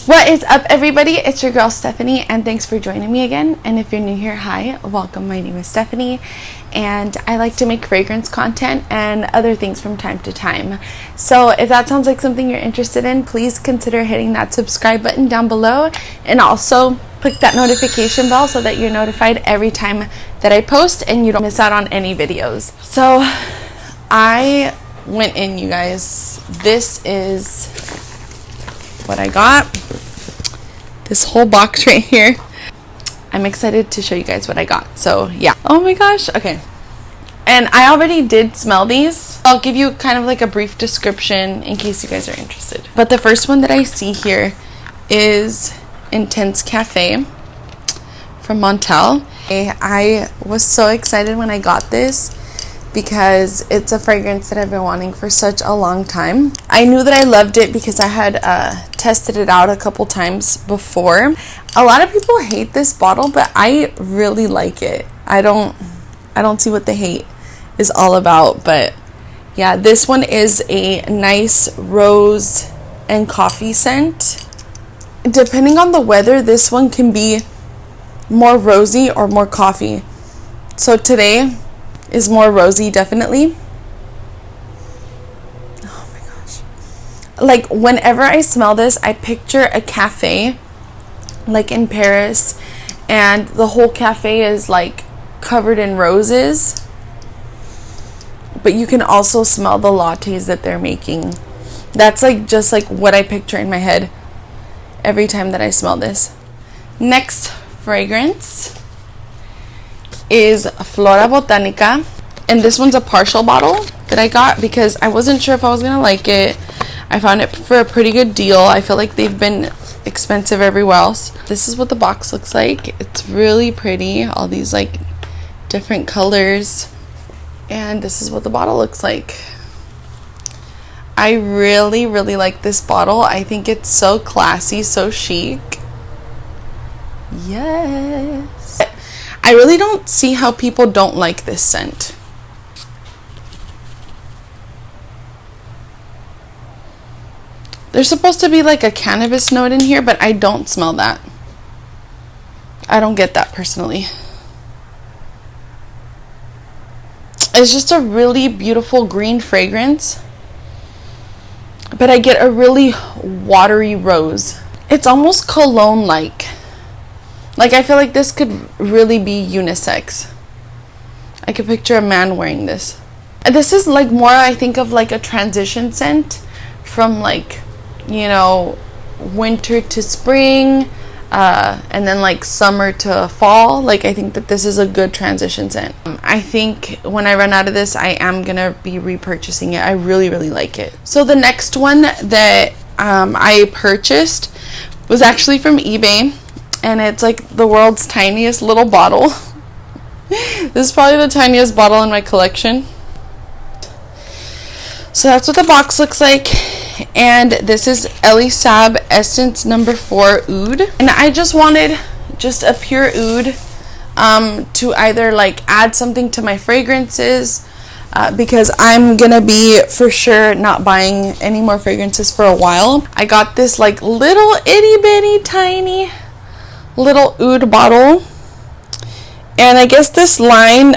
What is up, everybody? It's your girl Stephanie, and thanks for joining me again. And if you're new here, hi, welcome. My name is Stephanie, and I like to make fragrance content and other things from time to time. So if that sounds like something you're interested in, please consider hitting that subscribe button down below, and also click that notification bell so that you're notified every time that I post and you don't miss out on any videos. So I went in, you guys. This is what I got. This whole box right here. I'm excited to show you guys what I got. So yeah. Oh my gosh. Okay. And I already did smell these. I'll give you kind of like a brief description in case you guys are interested. But the first one that I see here is Intense Cafe from Montale. I was so excited when I got this because it's a fragrance that I've been wanting for such a long time. I knew that I loved it because I had tested it out a couple times before. A lot of people hate this bottle, but I really like it. I don't see what the hate is all about, but yeah, this one is a nice rose and coffee scent. Depending on the weather, this one can be more rosy or more coffee. So today is more rosy, definitely. Oh my gosh. Like, whenever I smell this, I picture a cafe, like in Paris, and the whole cafe is like covered in roses. But you can also smell the lattes that they're making. That's like just like what I picture in my head every time that I smell this. Next fragrance is Flora Botanica, and this one's a partial bottle that I got because I wasn't sure if I was gonna like it. I found it for a pretty good deal. I feel like they've been expensive everywhere else. This is what the box looks like. It's really pretty, all these like different colors, and this is what the bottle looks like. I really like this bottle. I think it's so classy, so chic. Yes. I really don't see how people don't like this scent. There's supposed to be like a cannabis note in here, but I don't smell that. I don't get that personally. It's just a really beautiful green fragrance, but I get a really watery rose. It's almost cologne-like. Like, I feel like this could really be unisex. I could picture a man wearing this. This is like more, I think, of like a transition scent from like, you know, winter to spring, and then like summer to fall. Like, I think that this is a good transition scent. I think when I run out of this, I am gonna be repurchasing it. I really like it. So the next one that I purchased was actually from eBay. And it's like the world's tiniest little bottle. This is probably the tiniest bottle in my collection. So that's what the box looks like. And this is Elie Saab Essence number 4 Oud. And I just wanted just a pure oud to either like add something to my fragrances, because I'm gonna be for sure not buying any more fragrances for a while. I got this like little itty bitty tiny little oud bottle, and I guess this line,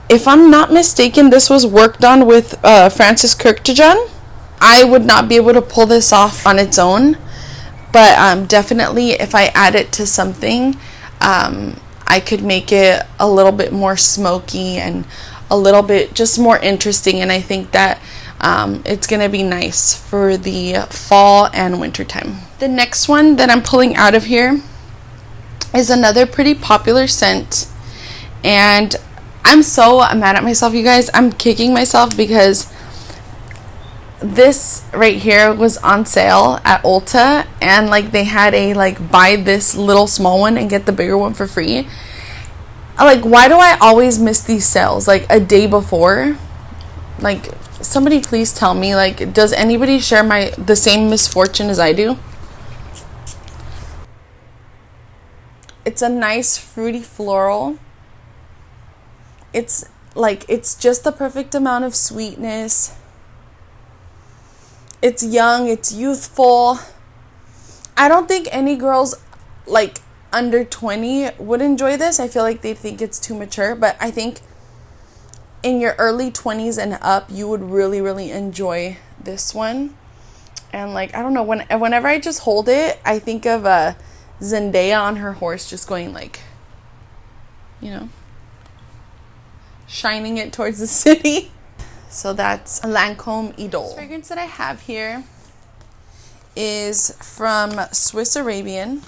if I'm not mistaken, this was worked on with Francis Kurkdjian. I would not be able to pull this off on its own, but definitely if I add it to something, I could make it a little bit more smoky and a little bit just more interesting, and I think that it's gonna be nice for the fall and winter time. The next one that I'm pulling out of here is another pretty popular scent, and I'm so mad at myself, you guys. I'm kicking myself because this right here was on sale at Ulta, and like they had a like buy this little small one and get the bigger one for free. Like, why do I always miss these sales like a day before? Like, somebody please tell me, like, does anybody share the same misfortune as I do? It's a nice fruity floral. It's like, it's just the perfect amount of sweetness. It's young, it's youthful. I don't think any girls like under 20 would enjoy this. I feel like they think it's too mature, but I think in your early 20s and up, you would really, really enjoy this one. And like, I don't know, whenever I just hold it, I think of Zendaya on her horse just going like, you know, shining it towards the city. So that's Lancome Idol. This fragrance that I have here is from Swiss Arabian,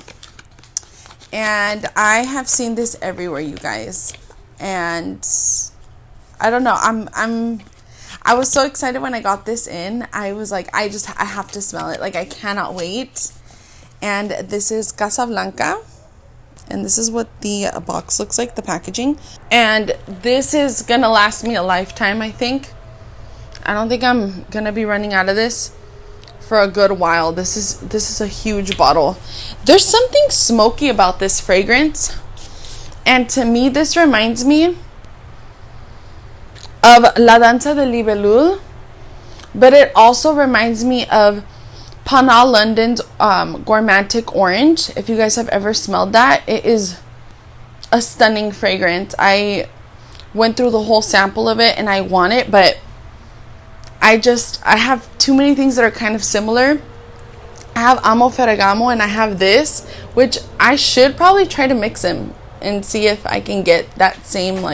and I have seen this everywhere, you guys. And I don't know, I was so excited when I got this in. I was like, I have to smell it. Like, I cannot wait. And this is Casablanca. And this is what the box looks like, the packaging. And this is gonna last me a lifetime, I think. I don't think I'm gonna be running out of this for a good while. This is a huge bottle. There's something smoky about this fragrance. And to me, this reminds me of La Danza del Libellule. But it also reminds me of Panal London's Gourmantic Orange. If you guys have ever smelled that, it is a stunning fragrance. I went through the whole sample of it and I want it, but I have too many things that are kind of similar. I have Amo Ferragamo and I have this, which I should probably try to mix them and see if I can get that same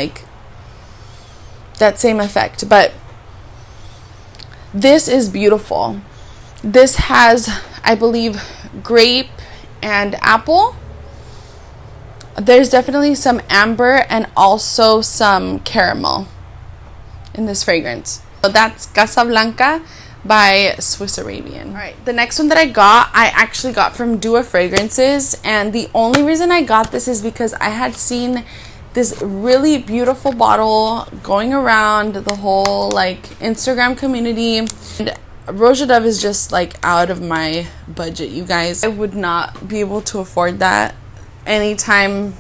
effect. But this is beautiful. This has, I believe, grape and apple. There's definitely some amber and also some caramel in this fragrance. So that's Casablanca by Swiss Arabian. All right, the next one that I actually got from DUA Fragrances. And the only reason I got this is because I had seen this really beautiful bottle going around the whole like Instagram community. And Rouge Dove is just like out of my budget, you guys. I would not be able to afford that anytime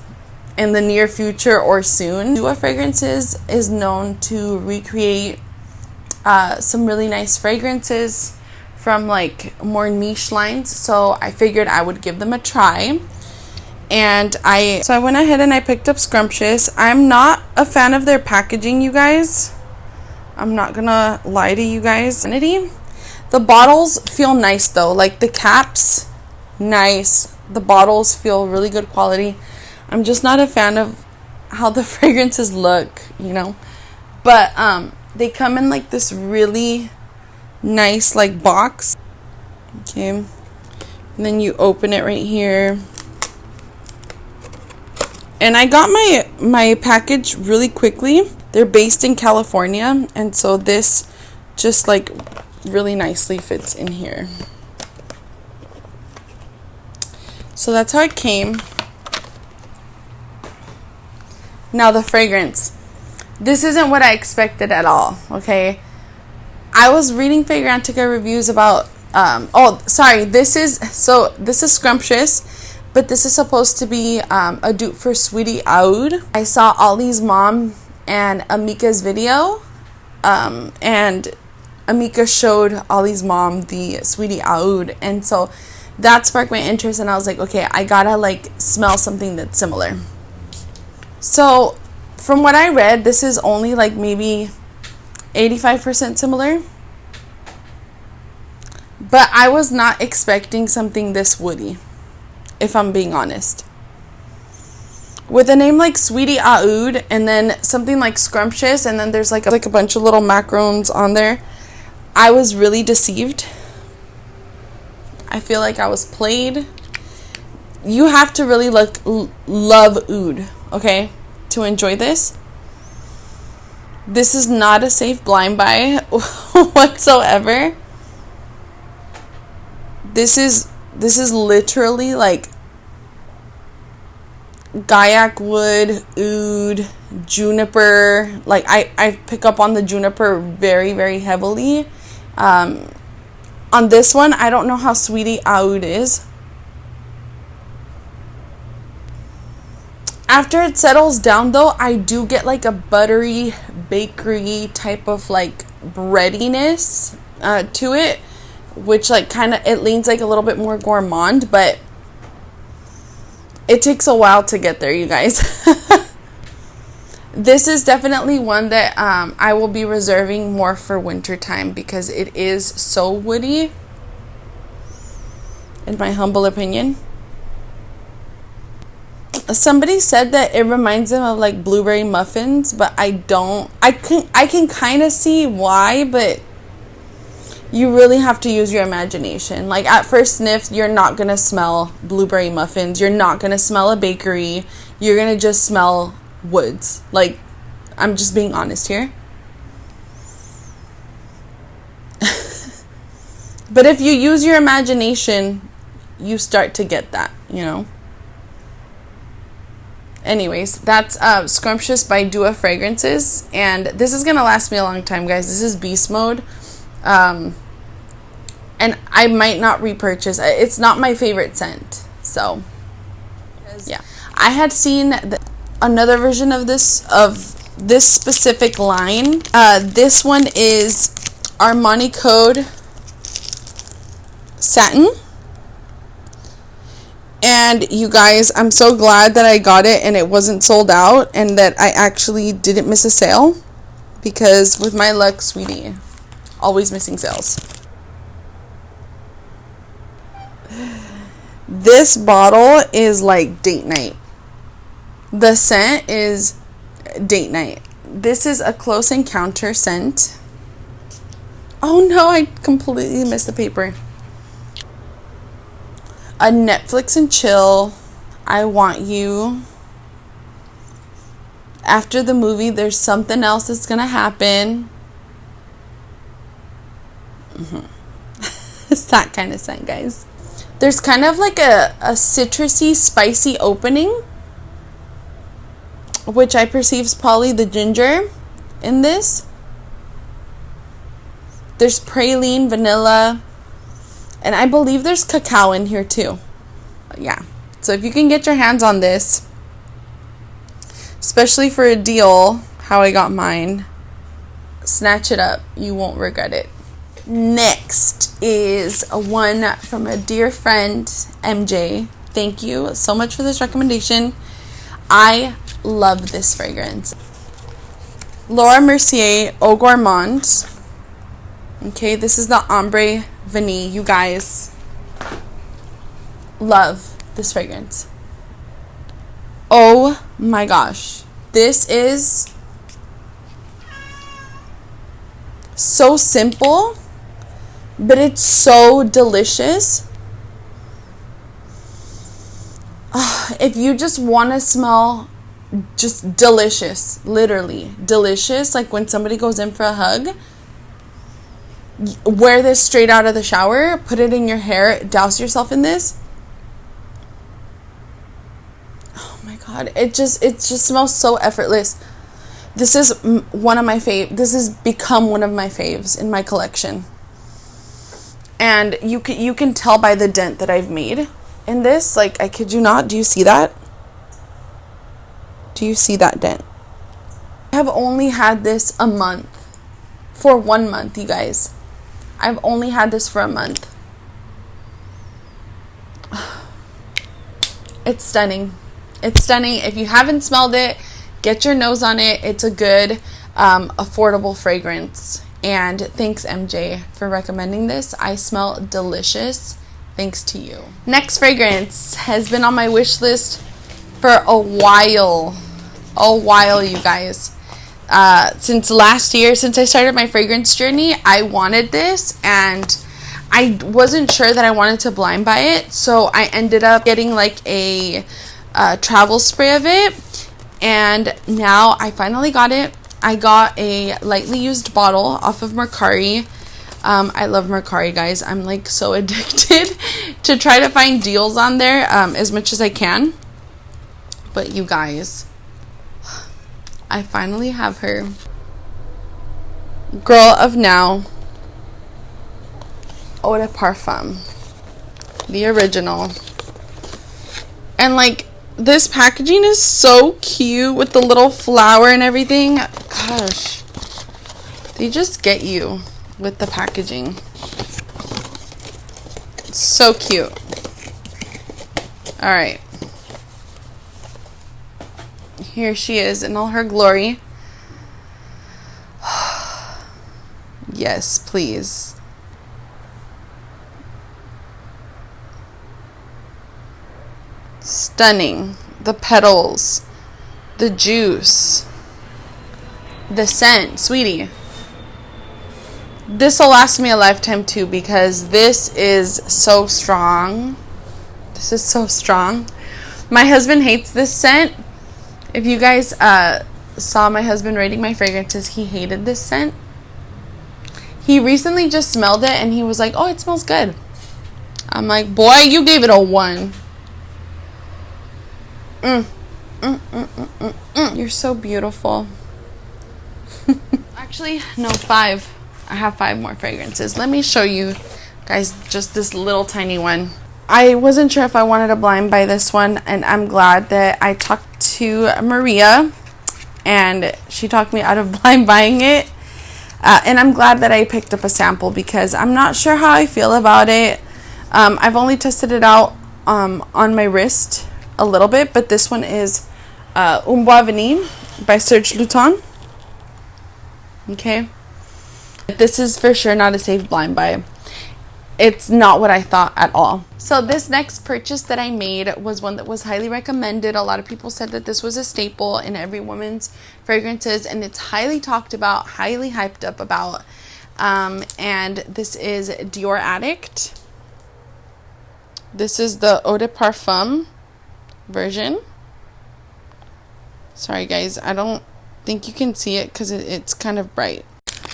in the near future or soon. DUA Fragrances is known to recreate some really nice fragrances from like more niche lines, so I figured I would give them a try. And I went ahead and I picked up Scrumptious. I'm not a fan of their packaging, you guys. I'm not gonna lie to you guys. The bottles feel nice though, like the caps, nice. The bottles feel really good quality. I'm just not a fan of how the fragrances look, you know. But they come in like this really nice like box. Okay. And then you open it right here. And I got my package really quickly. They're based in California, and so this just like really nicely fits in here. So that's how it came. Now the fragrance. This isn't what I expected at all, okay? I was reading Fragrantica reviews about this is Scrumptious, but this is supposed to be a dupe for Sweetie Oud. I saw Ollie's mom and Amika's video, and Amika showed Ollie's mom the Sweetie Oud, and so that sparked my interest, and I was like, okay, I gotta like smell something that's similar. So from what I read, this is only like maybe 85% similar. But I was not expecting something this woody, if I'm being honest. With a name like Sweetie Oud and then something like Scrumptious, and then there's like a bunch of little macarons on there, I was really deceived. I feel like I was played. You have to really love oud, okay, to enjoy this. This is not a safe blind buy whatsoever. This is literally like Gaiac wood, oud, juniper. Like I pick up on the juniper very, very heavily. On this one, I don't know how Sweetie Oud is. After it settles down though, I do get like a buttery, bakery type of like breadiness to it, which like kind of, it leans like a little bit more gourmand, but it takes a while to get there, you guys. This is definitely one that I will be reserving more for winter time because it is so woody, in my humble opinion. Somebody said that it reminds them of like blueberry muffins, but I can kind of see why, but you really have to use your imagination. Like at first sniff, you're not going to smell blueberry muffins. You're not going to smell a bakery. You're going to just smell woods. Like, I'm just being honest here. But if you use your imagination, you start to get that, you know. Anyways, that's Scrumptious by DUA Fragrances, and this is gonna last me a long time, guys. This is beast mode, and I might not repurchase. It's not my favorite scent, so yeah. I had seen another version of this specific line. This one is Armani Code Satin. And you guys, I'm so glad that I got it and it wasn't sold out and that I actually didn't miss a sale, because with my luck, sweetie, always missing sales. This bottle is like date night. The scent is date night. This is a Close Encounter scent. Oh no, I completely missed the paper. A Netflix and chill. I want you. After the movie, there's something else that's gonna happen. It's that kind of scent, guys. There's kind of like a citrusy, spicy opening, which I perceive is probably the ginger in this. There's praline, vanilla, and I believe there's cacao in here too. Yeah. So if you can get your hands on this, especially for a deal, how I got mine, snatch it up. You won't regret it. Next is a one from a dear friend, MJ. Thank you so much for this recommendation. I love this fragrance. Laura Mercier Eau Gourmand. Okay, this is the Ombre Vanille. You guys, love this fragrance. Oh my gosh. This is so simple, but it's so delicious. If you just want to smell just delicious, literally delicious, like when somebody goes in for a hug, wear this straight out of the shower, put it in your hair, douse yourself in this. Oh my god, it just smells so effortless. This is one of my this has become one of my faves in my collection. And you can tell by the dent that I've made in this. Like, I kid you not. Do you see that? Do you see that dent? I have only had this a month. For 1 month, you guys. I've only had this for a month. It's stunning. It's stunning. If you haven't smelled it, get your nose on it. It's a good, affordable fragrance. And thanks, MJ, for recommending this. I smell delicious. Thanks to you. Next fragrance has been on my wish list for a while. You guys. Since last year, since I started my fragrance journey, I wanted this, and I wasn't sure that I wanted to blind buy it, so I ended up getting like a travel spray of it, and now I finally got it. I got a lightly used bottle off of Mercari. I love Mercari, guys. I'm like so addicted to try to find deals on there as much as I can. But you guys, I finally have her. Girl of Now Eau de Parfum, the original. And like, this packaging is so cute with the little flower and everything. Gosh, they just get you with the packaging. So cute. All right. Here she is in all her glory. Yes, please. Stunning. The petals, the juice, the scent, sweetie. This will last me a lifetime too, because this is so strong. This is so strong. My husband hates this scent. If you guys saw my husband rating my fragrances, he hated this scent. He recently just smelled it and he was like, oh, it smells good. I'm like, boy, you gave it a 1. You're so beautiful. Actually, no, 5. I have 5 more fragrances. Let me show you guys just this little tiny one. I wasn't sure if I wanted to blind buy this one, and I'm glad that I talked to Maria and she talked me out of blind buying it. And I'm glad that I picked up a sample, because I'm not sure how I feel about it. I've only tested it out on my wrist a little bit, but this one is Vanille by Serge Lutens. Okay, this is for sure not a safe blind buy. It's not what I thought at all. So this next purchase that I made was one that was highly recommended. A lot of people said that this was a staple in every woman's fragrances, and it's highly talked about, highly hyped up about. And this is Dior Addict. This is the Eau de Parfum version. Sorry guys, I don't think you can see it because it's kind of bright.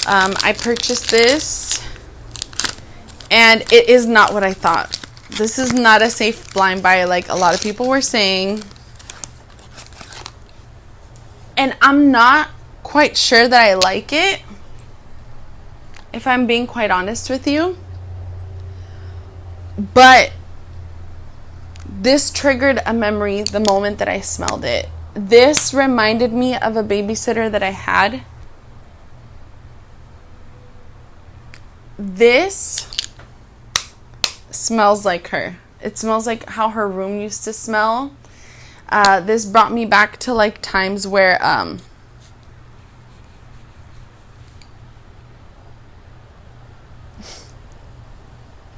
I purchased this, and it is not what I thought. This is not a safe blind buy like a lot of people were saying. And I'm not quite sure that I like it, if I'm being quite honest with you. But this triggered a memory the moment that I smelled it. This reminded me of a babysitter that I had. This smells like her. It smells like how her room used to smell. This brought me back to like times where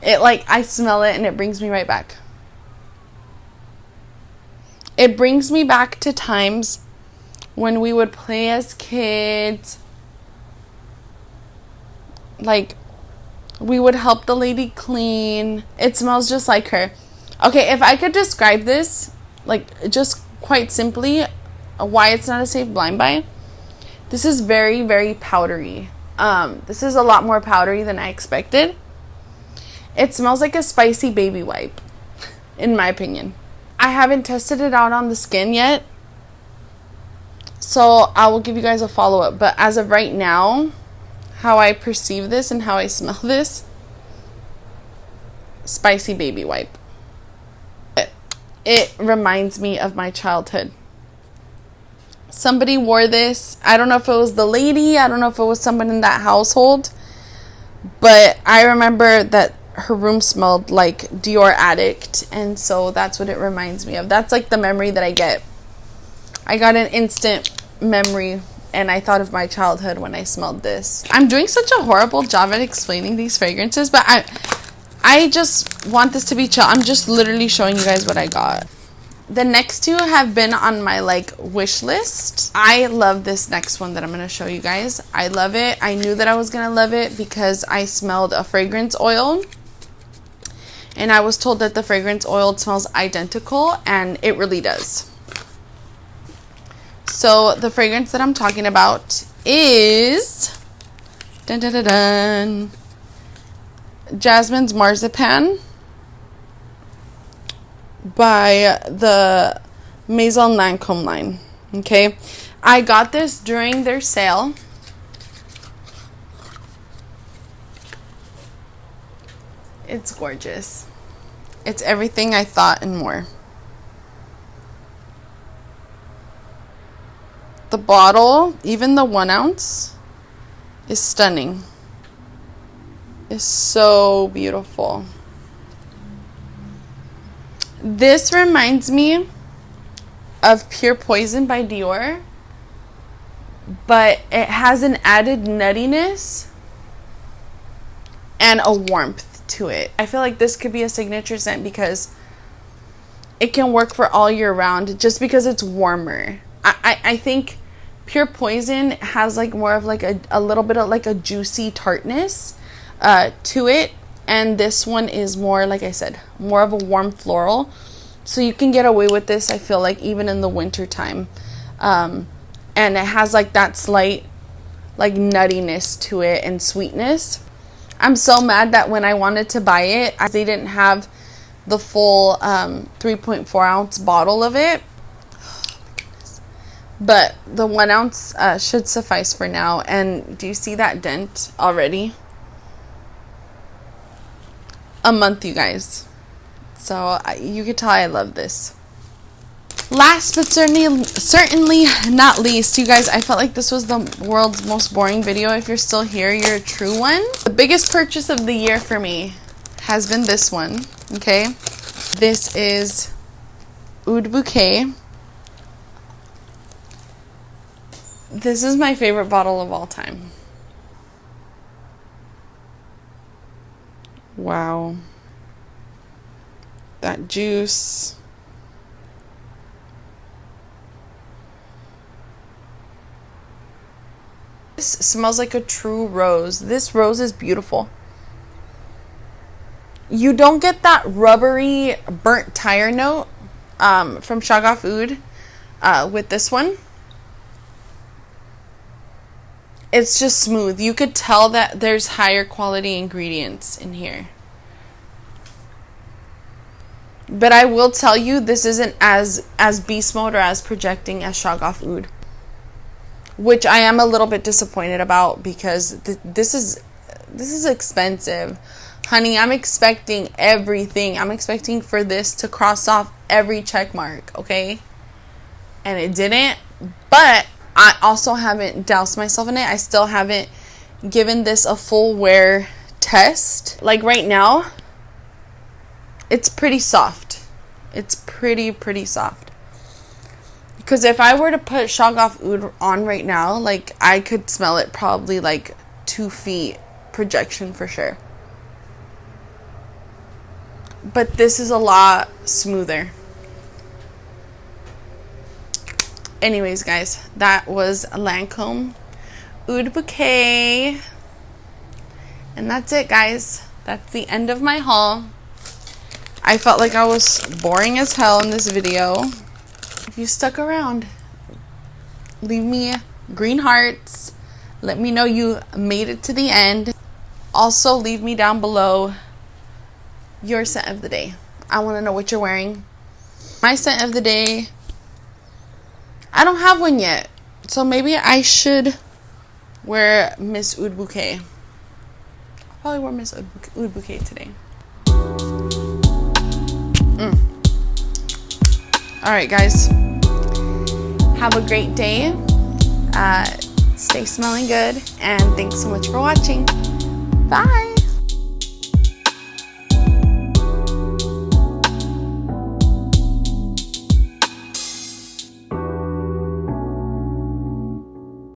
it, like, I smell it and it brings me right back. It brings me back to times when we would play as kids. Like, we would help the lady clean. It smells just like her. Okay, if I could describe this, like, just quite simply, why it's not a safe blind buy. This is very, very powdery. This is a lot more powdery than I expected. It smells like a spicy baby wipe, in my opinion. I haven't tested it out on the skin yet, so I will give you guys a follow-up. But as of right now, how I perceive this and how I smell this, spicy baby wipe. It reminds me of my childhood. Somebody wore this. I don't know if it was the lady. I don't know if it was someone in that household. But I remember that her room smelled like Dior Addict. And so that's what it reminds me of. That's like the memory that I get. I got an instant memory. And I thought of my childhood when I smelled this. I'm doing such a horrible job at explaining these fragrances. But I just want this to be chill. I'm just literally showing you guys what I got. The next two have been on my like wish list. I love this next one that I'm going to show you guys. I love it. I knew that I was going to love it because I smelled a fragrance oil. And I was told that the fragrance oil smells identical, and it really does. So the fragrance that I'm talking about is dun, dun, dun, dun, Jasmin's Marzipane by the Maison Lancome line. Okay, I got this during their sale. It's gorgeous. It's everything I thought and more. The bottle, even the 1 ounce, is stunning. It's so beautiful. This reminds me of Pure Poison by Dior, but it has an added nuttiness and a warmth to it. I feel like this could be a signature scent because it can work for all year round just because it's warmer. I think Pure Poison has like more of like a little bit of like a juicy tartness to it, and this one is more, like I said, more of a warm floral. So you can get away with this, I feel like, even in the winter time. And it has like that slight like nuttiness to it and sweetness. I'm so mad that when I wanted to buy it, they didn't have the full 3.4 ounce bottle of it. But the 1 ounce should suffice for now. And do you see that dent already? A month, you guys. So you can tell I love this. Last but certainly not least, you guys, I felt like this was the world's most boring video. If you're still here, you're a true one. The biggest purchase of the year for me has been this one, okay? This is Oud Bouquet. This is my favorite bottle of all time. Wow. That juice. This smells like a true rose. This rose is beautiful. You don't get that rubbery burnt tire note from No4 Oud with this one. It's just smooth. You could tell that there's higher quality ingredients in here. But I will tell you, this isn't as beast mode or as projecting as No4 Oud, which I am a little bit disappointed about because this is expensive. Honey, I'm expecting everything. I'm expecting for this to cross off every check mark, okay? And it didn't. But I also haven't doused myself in it. I still haven't given this a full wear test. Like right now, it's pretty soft. It's pretty soft. Because if I were to put No4 Oud on right now, like I could smell it probably like 2 feet projection for sure. But this is a lot smoother. Anyways, guys, that was Lancome Oud Bouquet. And that's it, guys. That's the end of my haul. I felt like I was boring as hell in this video. If you stuck around, leave me green hearts. Let me know you made it to the end. Also, leave me down below your scent of the day. I want to know what you're wearing. My scent of the day, I don't have one yet. So maybe I should wear Miss Oud Bouquet. I'll probably wear Miss Oud Bouquet today. Alright, guys. Have a great day. Stay smelling good. And thanks so much for watching. Bye.